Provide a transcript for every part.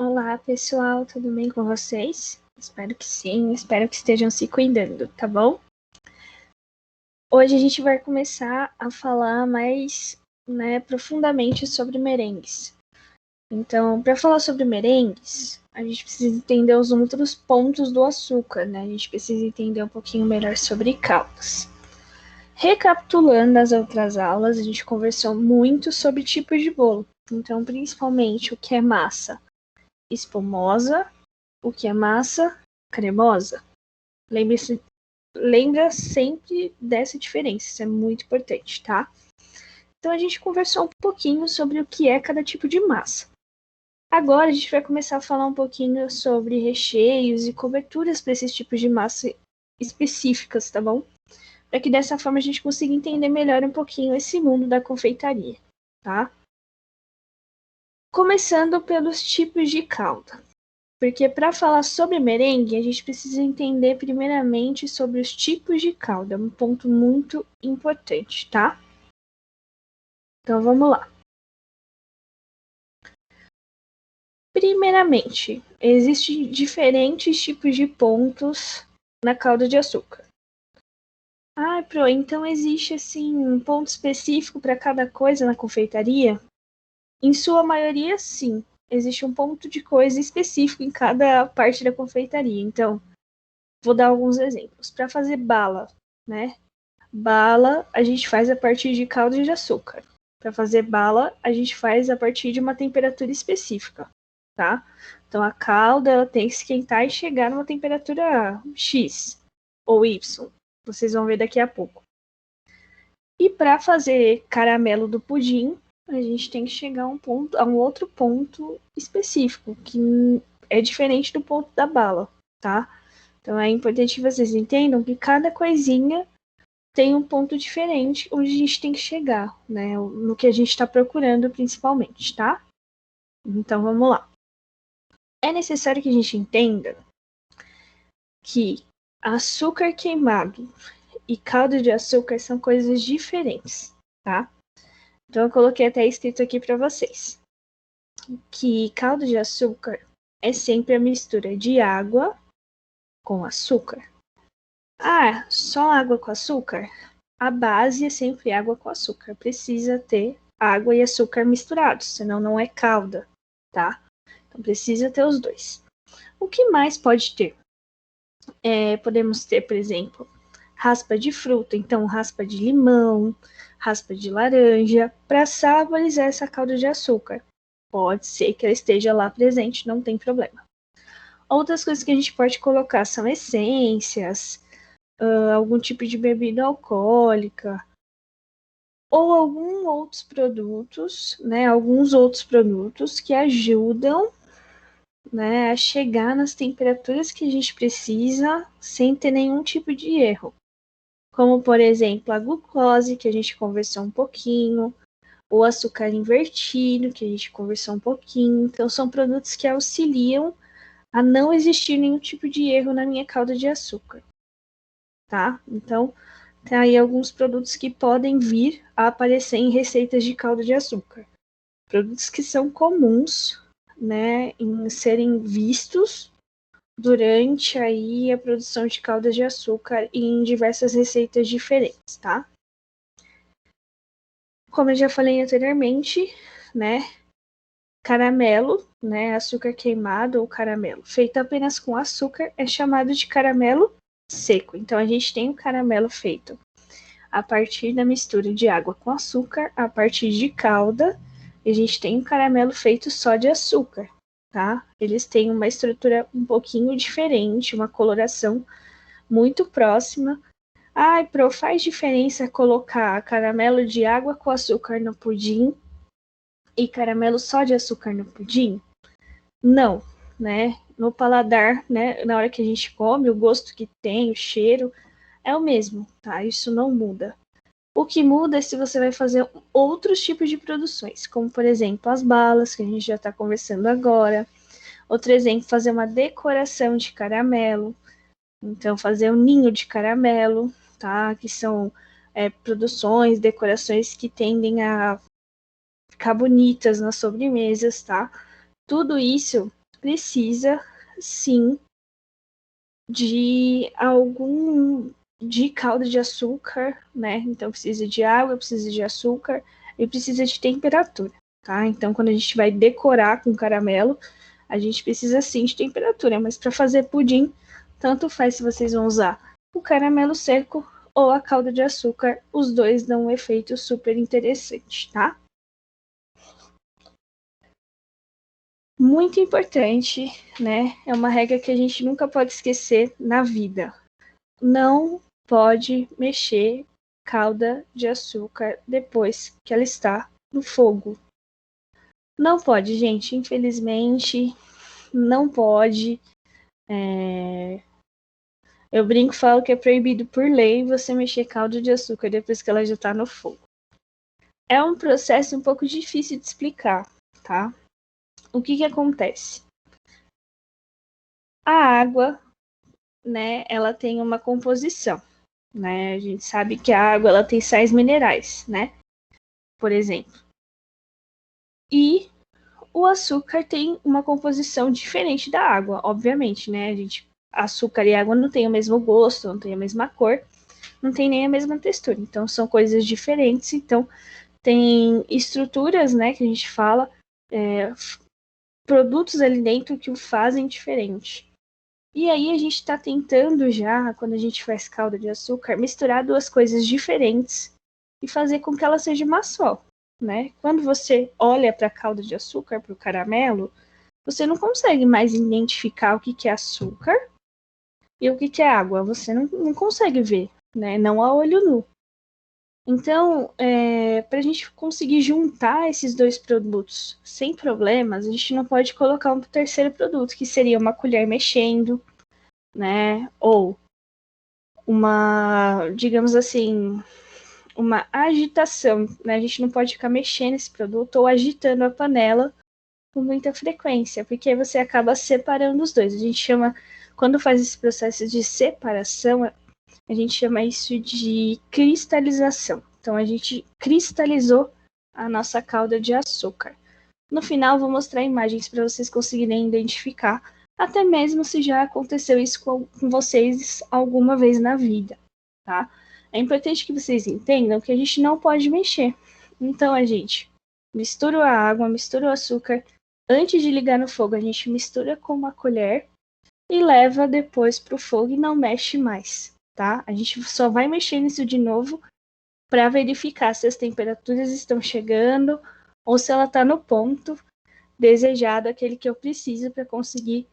Olá, pessoal, tudo bem com vocês? Espero que sim, espero que estejam se cuidando, tá bom? Hoje a gente vai começar a falar mais, profundamente sobre merengues. Então, para falar sobre merengues, a gente precisa entender os outros pontos do açúcar, né? A gente precisa entender um pouquinho melhor sobre caldas. Recapitulando as outras aulas, a gente conversou muito sobre tipos de bolo. Então, principalmente o que é massa espumosa, o que é massa cremosa. Lembra sempre dessa diferença, isso é muito importante, tá? Então a gente conversou um pouquinho sobre o que é cada tipo de massa. Agora a gente vai começar a falar um pouquinho sobre recheios e coberturas para esses tipos de massa específicas, tá bom? Para que dessa forma a gente consiga entender melhor um pouquinho esse mundo da confeitaria, tá? Começando pelos tipos de calda. Porque para falar sobre merengue, a gente precisa entender primeiramente sobre os tipos de calda, um ponto muito importante, tá? Então vamos lá. Primeiramente, existem diferentes tipos de pontos na calda de açúcar. Ah, então existe assim um ponto específico para cada coisa na confeitaria? Em sua maioria, sim. Existe um ponto de coisa específico em cada parte da confeitaria. Então, vou dar alguns exemplos. Para fazer bala, né? Bala a gente faz a partir de calda de açúcar. Para fazer bala, a gente faz a partir de uma temperatura específica, tá? Então a calda ela tem que esquentar e chegar numa temperatura X ou Y. Vocês vão ver daqui a pouco. E para fazer caramelo do pudim, a gente tem que chegar a um outro ponto específico, que é diferente do ponto da bala, tá? Então é importante que vocês entendam que cada coisinha tem um ponto diferente onde a gente tem que chegar, né? No que a gente está procurando principalmente, tá? Então vamos lá. É necessário que a gente entenda que açúcar queimado e caldo de açúcar são coisas diferentes, tá? Então eu coloquei até escrito aqui para vocês que caldo de açúcar é sempre a mistura de água com açúcar. Ah, só água com açúcar? A base é sempre água com açúcar. Precisa ter água e açúcar misturados, senão não é calda, tá? Então precisa ter os dois. O que mais pode ter? Podemos ter, por exemplo, raspa de fruta, então raspa de limão, raspa de laranja, para saborizar essa calda de açúcar. Pode ser que ela esteja lá presente, não tem problema. Outras coisas que a gente pode colocar são essências, algum tipo de bebida alcoólica, ou alguns outros produtos que ajudam, né, a chegar nas temperaturas que a gente precisa sem ter nenhum tipo de erro. Como, por exemplo, a glucose, que a gente conversou um pouquinho, o açúcar invertido, que a gente conversou um pouquinho. Então, são produtos que auxiliam a não existir nenhum tipo de erro na minha calda de açúcar, tá? Então, tem aí alguns produtos que podem vir a aparecer em receitas de calda de açúcar. Produtos que são comuns, né, em serem vistos durante aí a produção de calda de açúcar em diversas receitas diferentes, tá? Como eu já falei anteriormente, né, caramelo, né, açúcar queimado ou caramelo feito apenas com açúcar é chamado de caramelo seco. Então a gente tem o caramelo feito a partir da mistura de água com açúcar, a partir de calda, a gente tem um caramelo feito só de açúcar, tá? Eles têm uma estrutura um pouquinho diferente, uma coloração muito próxima. Ai, Pro, faz diferença colocar caramelo de água com açúcar no pudim e caramelo só de açúcar no pudim? Não, né? No paladar, né? Na hora que a gente come, o gosto que tem, o cheiro, é o mesmo, tá? Isso não muda. O que muda é se você vai fazer outros tipos de produções, como por exemplo as balas, que a gente já está conversando agora. Outro exemplo, fazer uma decoração de caramelo. Então, fazer um ninho de caramelo, tá? Que são produções, decorações que tendem a ficar bonitas nas sobremesas, tá? Tudo isso precisa, sim, de calda de açúcar, né? Então precisa de água, precisa de açúcar e precisa de temperatura, tá? Então quando a gente vai decorar com caramelo, a gente precisa sim de temperatura, mas para fazer pudim, tanto faz se vocês vão usar o caramelo seco ou a calda de açúcar, os dois dão um efeito super interessante, tá? Muito importante, né? É uma regra que a gente nunca pode esquecer na vida. Não pode mexer calda de açúcar depois que ela está no fogo. Não pode, gente, infelizmente, não pode. Eu brinco e falo que é proibido por lei você mexer calda de açúcar depois que ela já está no fogo. É um processo um pouco difícil de explicar, tá? O que acontece? A água, né, ela tem uma composição, né? A gente sabe que a água ela tem sais minerais, né? Por exemplo. E o açúcar tem uma composição diferente da água, obviamente, né? Açúcar e água não têm o mesmo gosto, não têm a mesma cor, não tem nem a mesma textura. Então são coisas diferentes. Então tem estruturas, né, que a gente fala, produtos ali dentro que o fazem diferente. E aí a gente está tentando já, quando a gente faz calda de açúcar, misturar duas coisas diferentes e fazer com que ela seja uma só, né? Quando você olha para a calda de açúcar, para o caramelo, você não consegue mais identificar o que é açúcar e o que é água. Você não consegue ver, né? Não a olho nu. Então, para a gente conseguir juntar esses dois produtos sem problemas, a gente não pode colocar um terceiro produto, que seria uma colher mexendo, né? Ou digamos assim, uma agitação, né? A gente não pode ficar mexendo esse produto ou agitando a panela com muita frequência, porque aí você acaba separando os dois. A gente chama, quando faz esse processo de separação, a gente chama isso de cristalização. Então a gente cristalizou a nossa calda de açúcar. No final, vou mostrar imagens para vocês conseguirem identificar, até mesmo se já aconteceu isso com vocês alguma vez na vida, tá? É importante que vocês entendam que a gente não pode mexer. Então, a gente mistura a água, mistura o açúcar. Antes de ligar no fogo, a gente mistura com uma colher e leva depois para o fogo e não mexe mais, tá? A gente só vai mexer nisso de novo para verificar se as temperaturas estão chegando ou se ela está no ponto desejado, aquele que eu preciso para conseguir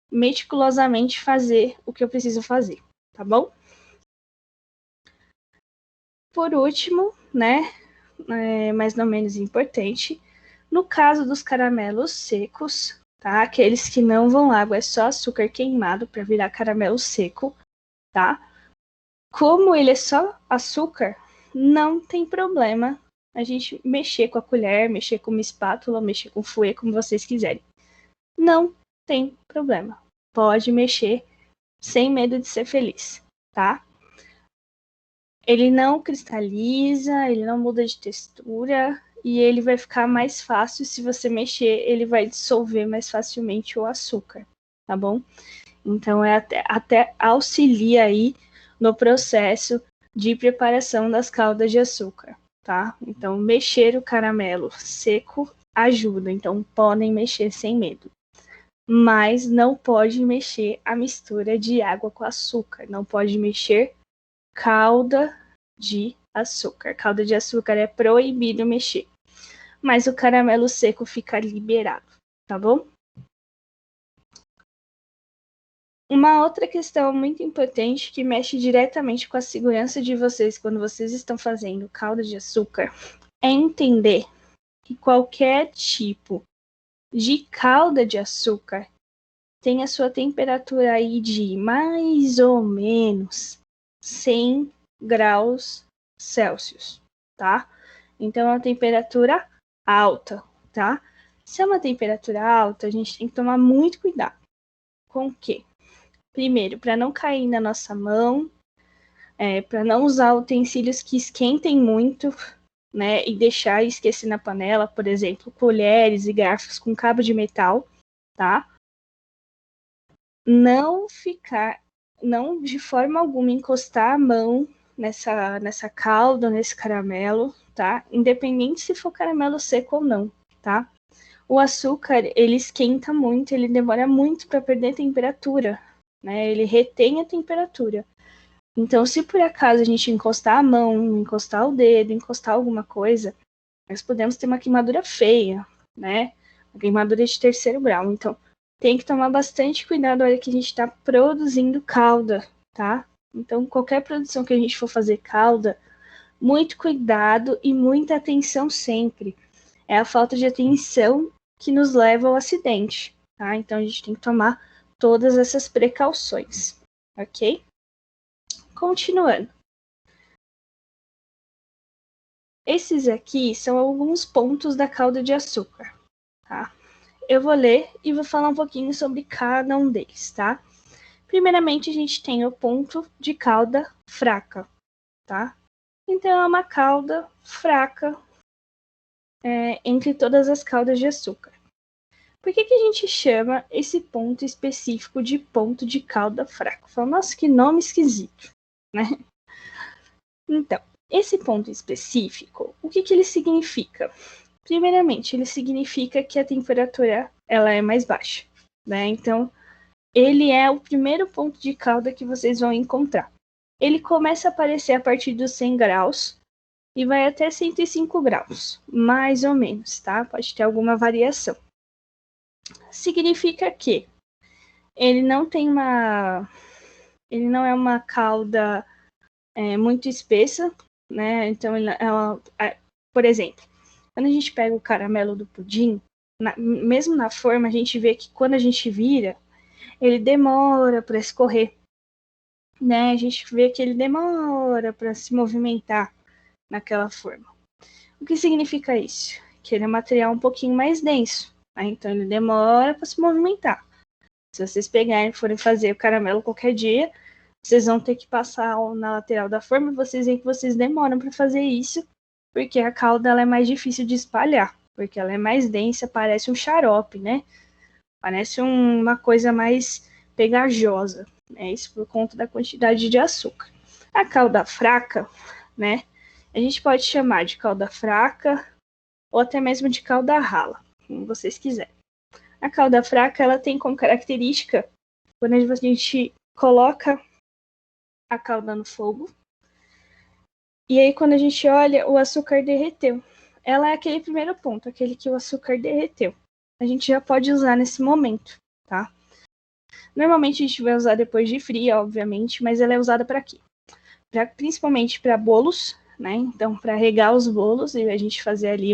meticulosamente fazer o que eu preciso fazer, tá bom? Por último, né, mas não menos importante, no caso dos caramelos secos, tá? Aqueles que não vão água, é só açúcar queimado para virar caramelo seco, tá? Como ele é só açúcar, não tem problema a gente mexer com a colher, mexer com uma espátula, mexer com fouet, como vocês quiserem. Não tem problema. Pode mexer sem medo de ser feliz, tá? Ele não cristaliza, ele não muda de textura e ele vai ficar mais fácil se você mexer, ele vai dissolver mais facilmente o açúcar, tá bom? Então até auxilia aí no processo de preparação das caldas de açúcar, tá? Então mexer o caramelo seco ajuda, então podem mexer sem medo. Mas não pode mexer a mistura de água com açúcar, não pode mexer calda de açúcar. Calda de açúcar é proibido mexer, mas o caramelo seco fica liberado, tá bom? Uma outra questão muito importante que mexe diretamente com a segurança de vocês quando vocês estão fazendo calda de açúcar é entender que qualquer tipo de calda de açúcar tem a sua temperatura aí de mais ou menos 100 graus Celsius, tá? Então é uma temperatura alta, tá? Se é uma temperatura alta, a gente tem que tomar muito cuidado. Com o quê? Primeiro, para não cair na nossa mão, para não usar utensílios que esquentem muito, né? E deixar e esquecer na panela, por exemplo, colheres e garfos com cabo de metal, tá? Não de forma alguma encostar a mão nessa calda, nesse caramelo, tá? Independente se for caramelo seco ou não, tá? O açúcar, ele esquenta muito, ele demora muito para perder temperatura, né? Ele retém a temperatura. Então, se por acaso a gente encostar a mão, encostar o dedo, encostar alguma coisa, nós podemos ter uma queimadura feia, né? Uma queimadura de terceiro grau. Então, tem que tomar bastante cuidado na hora que a gente está produzindo calda, tá? Então, qualquer produção que a gente for fazer calda, muito cuidado e muita atenção sempre. É a falta de atenção que nos leva ao acidente, tá? Então, a gente tem que tomar todas essas precauções, ok? Continuando. Esses aqui são alguns pontos da calda de açúcar, tá? Eu vou ler e vou falar um pouquinho sobre cada um deles, tá? Primeiramente, a gente tem o ponto de calda fraca, tá? Então, é uma calda fraca entre todas as caldas de açúcar. Por que a gente chama esse ponto específico de ponto de calda fraca? Fala, nossa, que nome esquisito, né? Então, esse ponto específico, o que ele significa? Primeiramente, ele significa que a temperatura ela é mais baixa, né? Então, ele é o primeiro ponto de calda que vocês vão encontrar. Ele começa a aparecer a partir dos 100 graus e vai até 105 graus, mais ou menos, tá? Pode ter alguma variação. Significa que ele não é uma calda muito espessa, né? Então, por exemplo, quando a gente pega o caramelo do pudim, mesmo na forma, a gente vê que quando a gente vira, ele demora para escorrer, né? A gente vê que ele demora para se movimentar naquela forma. O que significa isso? Que ele é um material um pouquinho mais denso, né? Então ele demora para se movimentar. Se vocês pegarem e forem fazer o caramelo qualquer dia, vocês vão ter que passar na lateral da forma e vocês veem que vocês demoram para fazer isso, porque a calda ela é mais difícil de espalhar, porque ela é mais densa, parece um xarope, né? Parece uma coisa mais pegajosa, né? Isso por conta da quantidade de açúcar. A calda fraca, né? A gente pode chamar de calda fraca ou até mesmo de calda rala, como vocês quiserem. A calda fraca, ela tem como característica, quando a gente coloca a calda no fogo, e aí quando a gente olha, o açúcar derreteu. Ela é aquele primeiro ponto, aquele que o açúcar derreteu. A gente já pode usar nesse momento, tá? Normalmente a gente vai usar depois de fria, obviamente, mas ela é usada para quê? Principalmente para bolos, né? Então, para regar os bolos e a gente fazer ali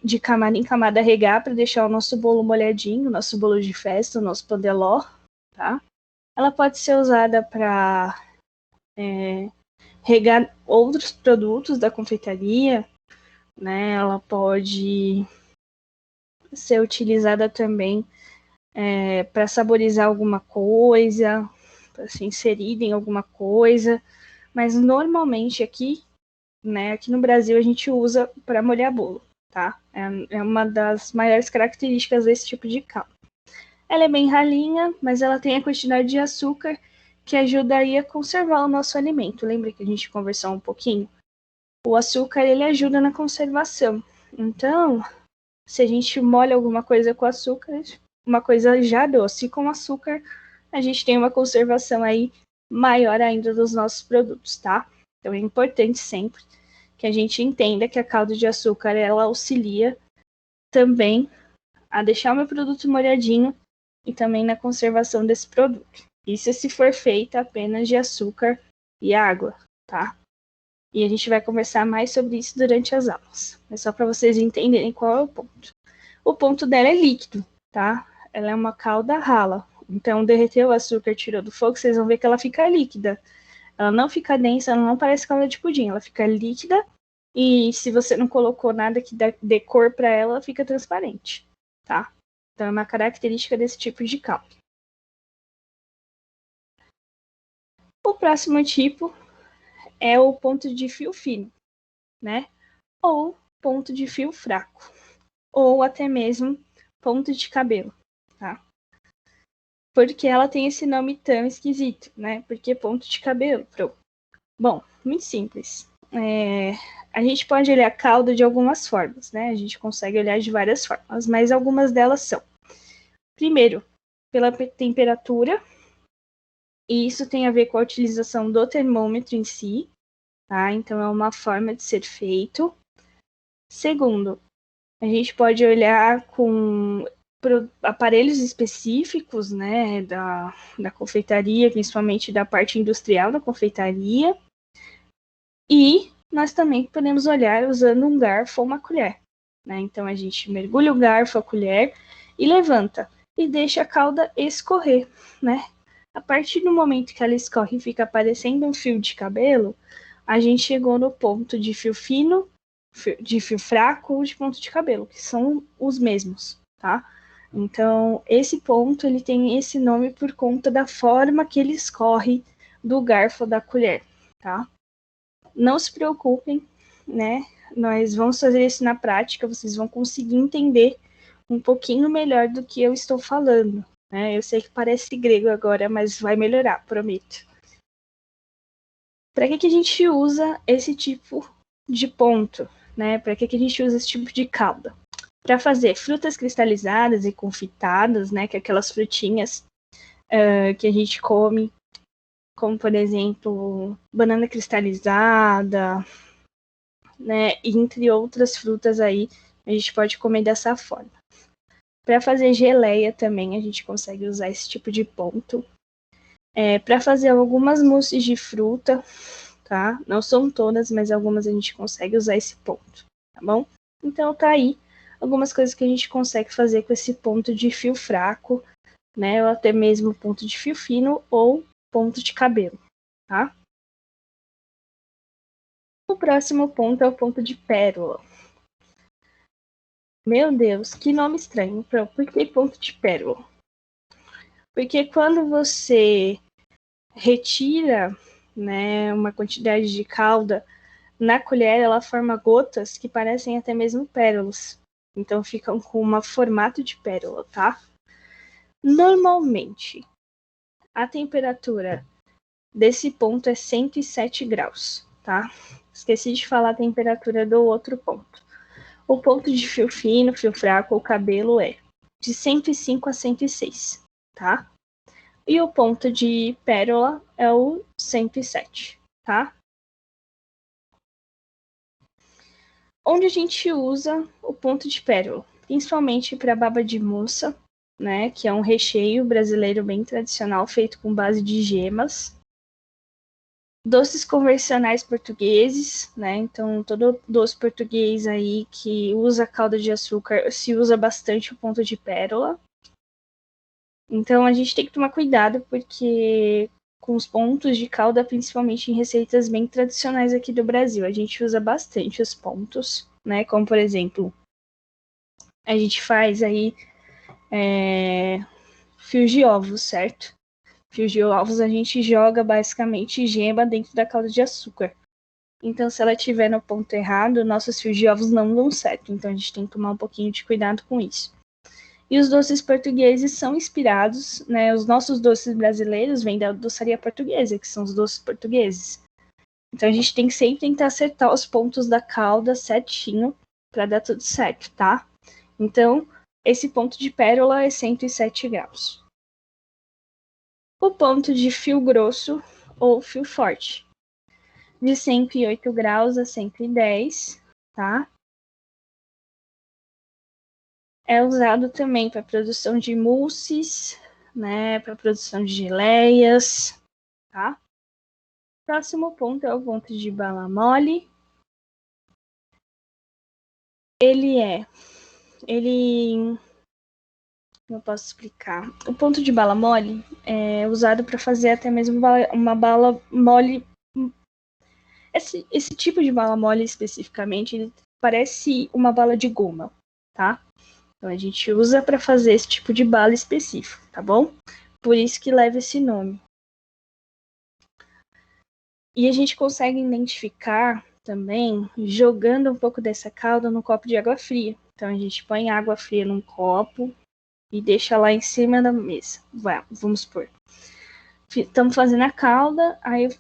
de camada em camada regar para deixar o nosso bolo molhadinho, o nosso bolo de festa, o nosso pandeló, tá? Ela pode ser usada para regar outros produtos da confeitaria, né? Ela pode ser utilizada também para saborizar alguma coisa, para ser inserida em alguma coisa, mas normalmente aqui, né, aqui no Brasil a gente usa para molhar bolo, tá? É uma das maiores características desse tipo de calda. Ela é bem ralinha, mas ela tem a quantidade de açúcar que ajudaria a conservar o nosso alimento. Lembra que a gente conversou um pouquinho? O açúcar, ele ajuda na conservação. Então, se a gente molha alguma coisa com açúcar, uma coisa já doce com açúcar, a gente tem uma conservação aí maior ainda dos nossos produtos, tá? Então é importante sempre que a gente entenda que a calda de açúcar, ela auxilia também a deixar o meu produto molhadinho e também na conservação desse produto. Isso se for feita apenas de açúcar e água, tá? E a gente vai conversar mais sobre isso durante as aulas. É só para vocês entenderem qual é o ponto. O ponto dela é líquido, tá? Ela é uma calda rala. Então, derreteu o açúcar, tirou do fogo, vocês vão ver que ela fica líquida. Ela não fica densa, ela não parece calda de pudim. Ela fica líquida e se você não colocou nada que dê cor para ela, fica transparente, tá? Então, é uma característica desse tipo de calda. O próximo tipo é o ponto de fio fino, né? Ou ponto de fio fraco. Ou até mesmo ponto de cabelo, tá? Porque ela tem esse nome tão esquisito, né? Porque ponto de cabelo, Pro? Bom, muito simples. A gente pode olhar a cauda de algumas formas, né? A gente consegue olhar de várias formas, mas algumas delas são: primeiro, pela temperatura, e isso tem a ver com a utilização do termômetro em si, tá? Então é uma forma de ser feito. Segundo, a gente pode olhar com aparelhos específicos, né, da confeitaria, principalmente da parte industrial da confeitaria. E nós também podemos olhar usando um garfo ou uma colher, né? Então a gente mergulha o garfo, a colher e levanta e deixa a cauda escorrer, né? A partir do momento que ela escorre e fica aparecendo um fio de cabelo, a gente chegou no ponto de fio fino, de fio fraco ou de ponto de cabelo, que são os mesmos, tá? Então, esse ponto, ele tem esse nome por conta da forma que ele escorre do garfo da colher, tá? Não se preocupem, né? Nós vamos fazer isso na prática, vocês vão conseguir entender um pouquinho melhor do que eu estou falando, né? Eu sei que parece grego agora, mas vai melhorar, prometo. Para que a gente usa esse tipo de ponto, né? Para que a gente usa esse tipo de cauda? Para fazer frutas cristalizadas e confitadas, né? Que é aquelas frutinhas que a gente come, como por exemplo, banana cristalizada, né? Entre outras frutas aí, a gente pode comer dessa forma. Para fazer geleia também, a gente consegue usar esse tipo de ponto. Para fazer algumas mousses de fruta, tá? Não são todas, mas algumas a gente consegue usar esse ponto, tá bom? Então tá aí algumas coisas que a gente consegue fazer com esse ponto de fio fraco, né? Ou até mesmo ponto de fio fino ou ponto de cabelo, tá? O próximo ponto é o ponto de pérola. Meu Deus, que nome estranho. Por que ponto de pérola? Porque quando você retira, né, uma quantidade de calda na colher, ela forma gotas que parecem até mesmo pérolas. Então ficam com um formato de pérola, tá? Normalmente, a temperatura desse ponto é 107 graus, tá? Esqueci de falar a temperatura do outro ponto. O ponto de fio fino, fio fraco ou cabelo é de 105 a 106, tá? E o ponto de pérola é o 107, tá? Onde a gente usa o ponto de pérola? Principalmente para baba de moça, né? Que é um recheio brasileiro bem tradicional, feito com base de gemas. Doces convencionais portugueses, né? Então, todo doce português aí que usa calda de açúcar se usa bastante o ponto de pérola. Então, a gente tem que tomar cuidado, porque com os pontos de calda, principalmente em receitas bem tradicionais aqui do Brasil, a gente usa bastante os pontos, né? Como, por exemplo, a gente faz aí fios de ovos, certo? Fios de ovos a gente joga basicamente gema dentro da calda de açúcar. Então, se ela estiver no ponto errado, nossos fios de ovos não dão certo. Então, a gente tem que tomar um pouquinho de cuidado com isso. E os doces portugueses são inspirados, né? Os nossos doces brasileiros vêm da doçaria portuguesa, que são os doces portugueses. Então, a gente tem que sempre tentar acertar os pontos da calda certinho para dar tudo certo, tá? Então, esse ponto de pérola é 107 graus. O ponto de fio grosso ou fio forte, de 108 graus a 110, tá? É usado também para produção de mousses, né, para produção de geleias, tá? Próximo ponto é o ponto de bala mole. Como eu posso explicar? O ponto de bala mole é usado para fazer até mesmo uma bala mole. Esse tipo de bala mole especificamente, ele parece uma bala de goma, tá? Então a gente usa para fazer esse tipo de bala específico, tá bom? Por isso que leva esse nome. E a gente consegue identificar também jogando um pouco dessa calda no copo de água fria. Então a gente põe água fria num copo e deixa lá em cima da mesa. Vamos supor. Estamos fazendo a calda, aí eu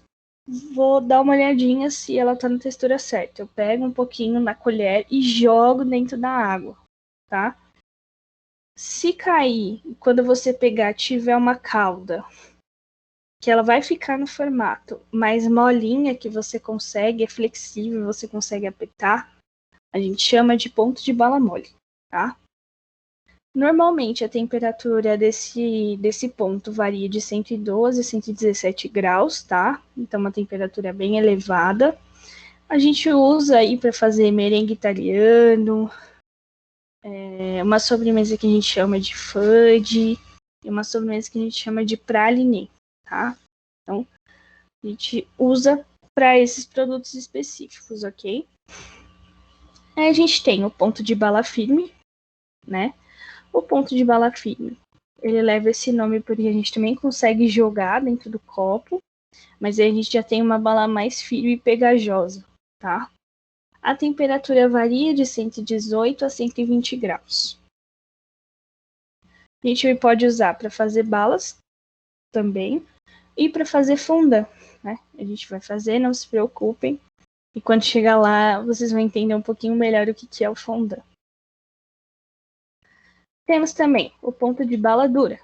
vou dar uma olhadinha se ela tá na textura certa. Eu pego um pouquinho na colher e jogo dentro da água, tá? Se cair, quando você pegar, tiver uma calda, que ela vai ficar no formato mais molinha, que você consegue, é flexível, você consegue apertar, a gente chama de ponto de bala mole, tá? Normalmente a temperatura desse ponto varia de 112 a 117 graus, tá? Então uma temperatura bem elevada. A gente usa aí para fazer merengue italiano, uma sobremesa que a gente chama de fudge, e uma sobremesa que a gente chama de praline, tá? Então a gente usa para esses produtos específicos, ok? Aí a gente tem o ponto de bala firme, né? O ponto de bala firme, ele leva esse nome porque a gente também consegue jogar dentro do copo, mas aí a gente já tem uma bala mais firme e pegajosa, tá? A temperatura varia de 118 a 120 graus. A gente pode usar para fazer balas também e para fazer fondant, né? A gente vai fazer, não se preocupem. E quando chegar lá, vocês vão entender um pouquinho melhor o que é o fondant. Temos também o ponto de bala dura,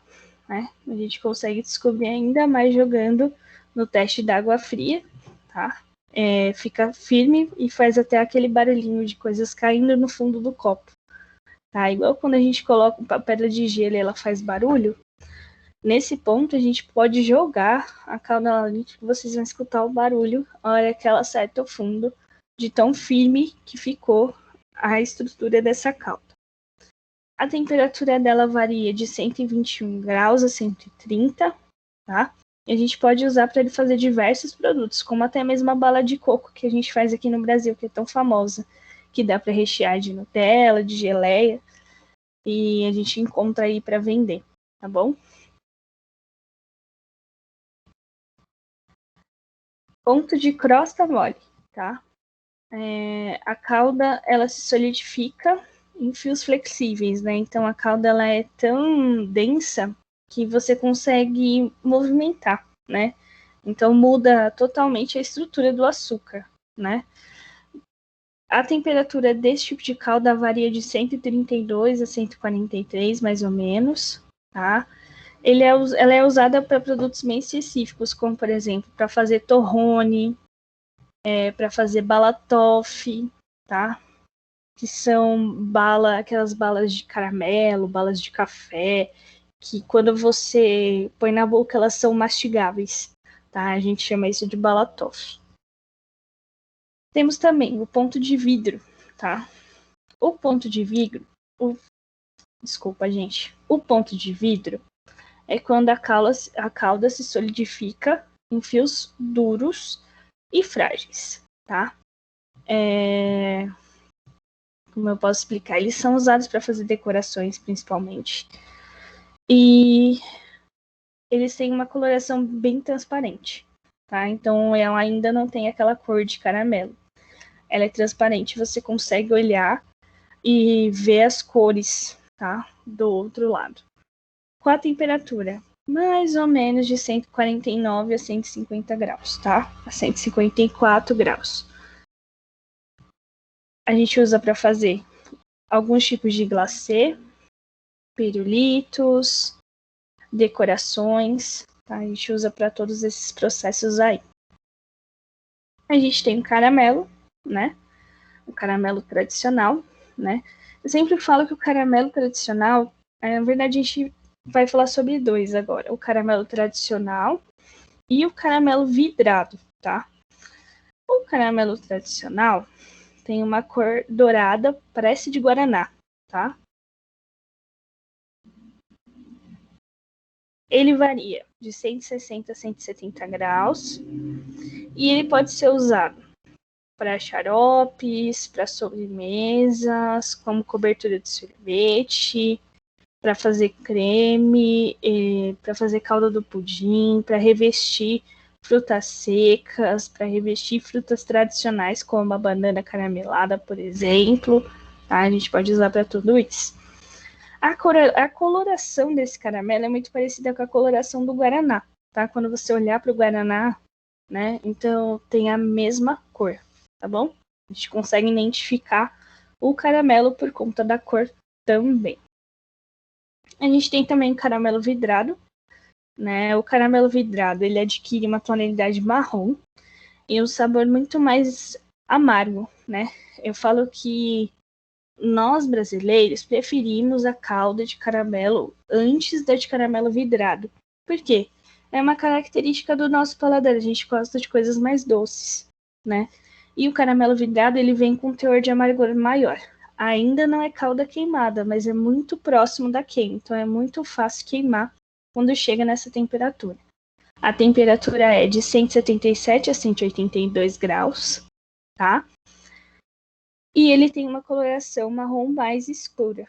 né? A gente consegue descobrir ainda mais jogando no teste d'água fria, tá? Fica firme e faz até aquele barulhinho de coisas caindo no fundo do copo, tá? Igual quando a gente coloca uma pedra de gelo e ela faz barulho. Nesse ponto, a gente pode jogar a calda lá dentro, que vocês vão escutar o barulho a hora que ela acerta o fundo, de tão firme que ficou a estrutura dessa calda. A temperatura dela varia de 121 graus a 130, tá? E a gente pode usar para ele fazer diversos produtos, como até mesmo a bala de coco que a gente faz aqui no Brasil, que é tão famosa, que dá para rechear de Nutella, de geleia, e a gente encontra aí para vender, tá bom? Ponto de crosta mole, tá? A calda, ela se solidifica em fios flexíveis, né? Então a calda ela é tão densa que você consegue movimentar, né? Então muda totalmente a estrutura do açúcar, né? A temperatura desse tipo de calda varia de 132 a 143, mais ou menos, tá? Ela é usada para produtos bem específicos, como por exemplo, para fazer torrone, para fazer bala toffee, tá? Que são aquelas balas de caramelo, balas de café, que quando você põe na boca elas são mastigáveis, tá? A gente chama isso de bala toffee. Temos também o ponto de vidro, tá? O ponto de vidro, desculpa, gente. O ponto de vidro é quando a calda se solidifica em fios duros e frágeis, tá? Como eu posso explicar? Eles são usados para fazer decorações, principalmente. E eles têm uma coloração bem transparente, tá? Então ela ainda não tem aquela cor de caramelo. Ela é transparente, você consegue olhar e ver as cores, tá? Do outro lado. Com a temperatura mais ou menos de 149 a 150 graus, tá? A 154 graus. A gente usa para fazer alguns tipos de glacê, pirulitos, decorações, tá? A gente usa para todos esses processos aí. A gente tem o caramelo, né? O caramelo tradicional, né? Eu sempre falo que o caramelo tradicional, na verdade a gente vai falar sobre dois agora, o caramelo tradicional e o caramelo vidrado, tá? O caramelo tradicional tem uma cor dourada, parece de guaraná, tá? Ele varia de 160 a 170 graus e ele pode ser usado para xaropes, para sobremesas, como cobertura de sorvete, para fazer creme, para fazer calda do pudim, para revestir frutas secas, para revestir frutas tradicionais como a banana caramelada, por exemplo, tá? A gente pode usar para tudo isso. A coloração desse caramelo é muito parecida com a coloração do guaraná, tá? Quando você olhar para o guaraná, né? Então tem a mesma cor, tá bom? A gente consegue identificar o caramelo por conta da cor também. A gente tem também caramelo vidrado, né? O caramelo vidrado, ele adquire uma tonalidade marrom e um sabor muito mais amargo, né? Eu falo que nós brasileiros preferimos a calda de caramelo antes da de caramelo vidrado. Por quê? É uma característica do nosso paladar, a gente gosta de coisas mais doces, né? E o caramelo vidrado, ele vem com um teor de amargor maior. Ainda não é calda queimada, mas é muito próximo da queima, então é muito fácil queimar quando chega nessa temperatura. A temperatura é de 177 a 182 graus, tá? E ele tem uma coloração marrom mais escura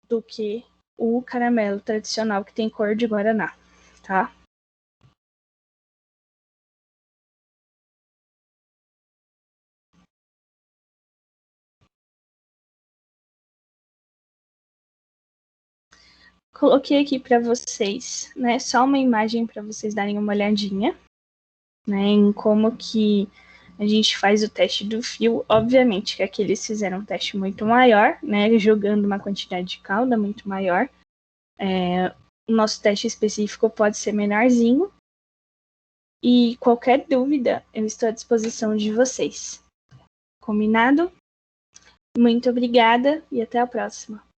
do que o caramelo tradicional, que tem cor de guaraná, tá? Coloquei aqui para vocês, né, só uma imagem para vocês darem uma olhadinha, né, em como que a gente faz o teste do fio. Obviamente que aqui eles fizeram um teste muito maior, né, jogando uma quantidade de calda muito maior. O nosso teste específico pode ser menorzinho. E qualquer dúvida, eu estou à disposição de vocês. Combinado? Muito obrigada e até a próxima.